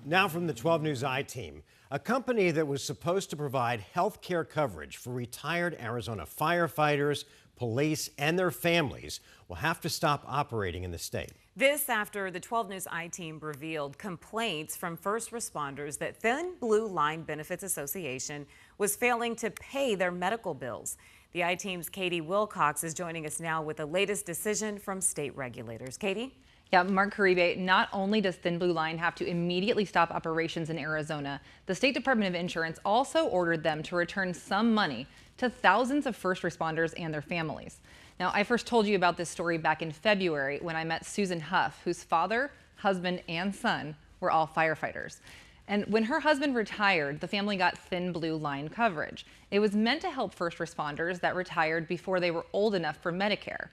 Now from the 12 News I-Team, a company that was supposed to provide health care coverage for retired Arizona firefighters, police, and their families will have to stop operating in the state. This after the 12 News I-Team revealed complaints from first responders that Thin Blue Line Benefits Association was failing to pay their medical bills. The I-Team's Katie Wilcox is joining us now with the latest decision from state regulators. Katie? Yeah, Mark Caribe, not only does Thin Blue Line have to immediately stop operations in Arizona, the State Department of Insurance also ordered them to return some money to thousands of first responders and their families. Now, I first told you about this story back in February when I met Susan Huff, whose father, husband, and son were all firefighters. And when her husband retired, the family got Thin Blue Line coverage. It was meant to help first responders that retired before they were old enough for Medicare.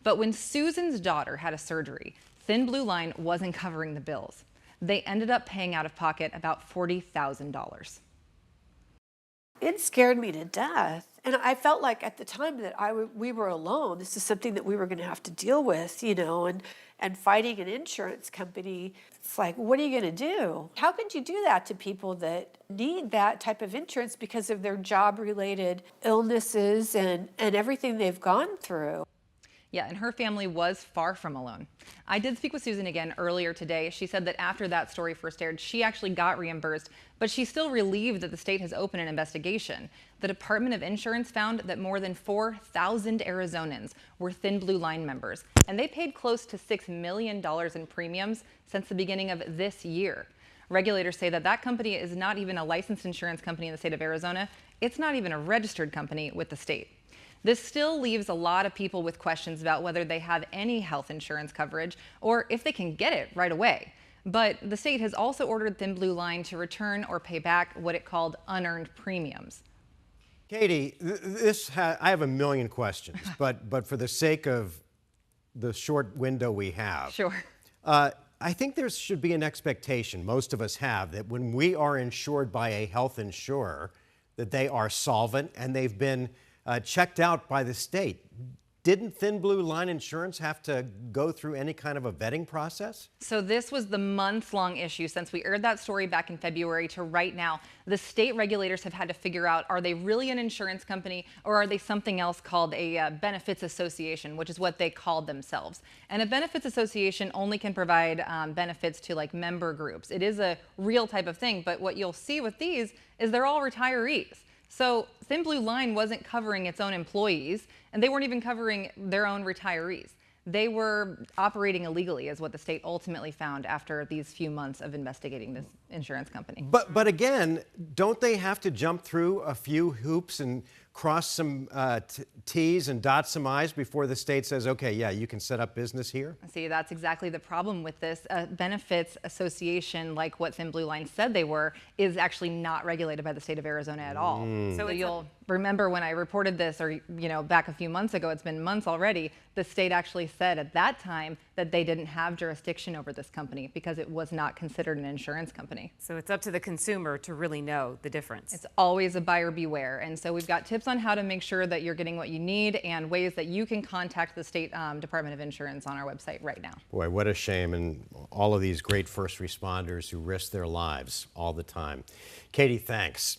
But when Susan's daughter had a surgery, Thin Blue Line wasn't covering the bills. They ended up paying out of pocket about $40,000. It scared me to death. And I felt like at the time that we were alone. This is something that we were going to have to deal with, and fighting an insurance company. It's like, what are you going to do? How could you do that to people that need that type of insurance because of their job-related illnesses and everything they've gone through? Yeah, and her family was far from alone. I did speak with Susan again earlier today. She said that after that story first aired, she actually got reimbursed, but she's still relieved that the state has opened an investigation. The Department of Insurance found that more than 4,000 Arizonans were Thin Blue Line members, and they paid close to $6 million in premiums since the beginning of this year. Regulators say that that company is not even a licensed insurance company in the state of Arizona. It's not even a registered company with the state. This still leaves a lot of people with questions about whether they have any health insurance coverage or if they can get it right away. But the state has also ordered Thin Blue Line to return or pay back what it called unearned premiums. Katie, I have a million questions, but for the sake of the short window we have, Sure. I think there should be an expectation, most of us have, that when we are insured by a health insurer, that they are solvent and they've been checked out by the state. Didn't Thin Blue Line Insurance have to go through any kind of a vetting process? So this was the months-long issue since we aired that story back in February to right now. The state regulators have had to figure out, are they really an insurance company or are they something else called a benefits association, which is what they called themselves. And a benefits association only can provide benefits to like member groups. It is a real type of thing, but what you'll see with these is they're all retirees. So Thin Blue Line wasn't covering its own employees, and they weren't even covering their own retirees. They were operating illegally, is what the state ultimately found after these few months of investigating this insurance company. But again, don't they have to jump through a few hoops and cross some T's and dot some I's before the state says, okay, yeah, you can set up business here? See, that's exactly the problem with this. Benefits association, like what Thin Blue Line said they were, is actually not regulated by the state of Arizona at all. So you'll remember when I reported this, or back a few months ago, it's been months already, the state actually said at that time that they didn't have jurisdiction over this company because it was not considered an insurance company. So it's up to the consumer to really know the difference. It's always a buyer beware. And so we've got tips on how to make sure that you're getting what you need and ways that you can contact the State Department of Insurance on our website right now. Boy, what a shame. And all of these great first responders who risk their lives all the time. Katie, thanks.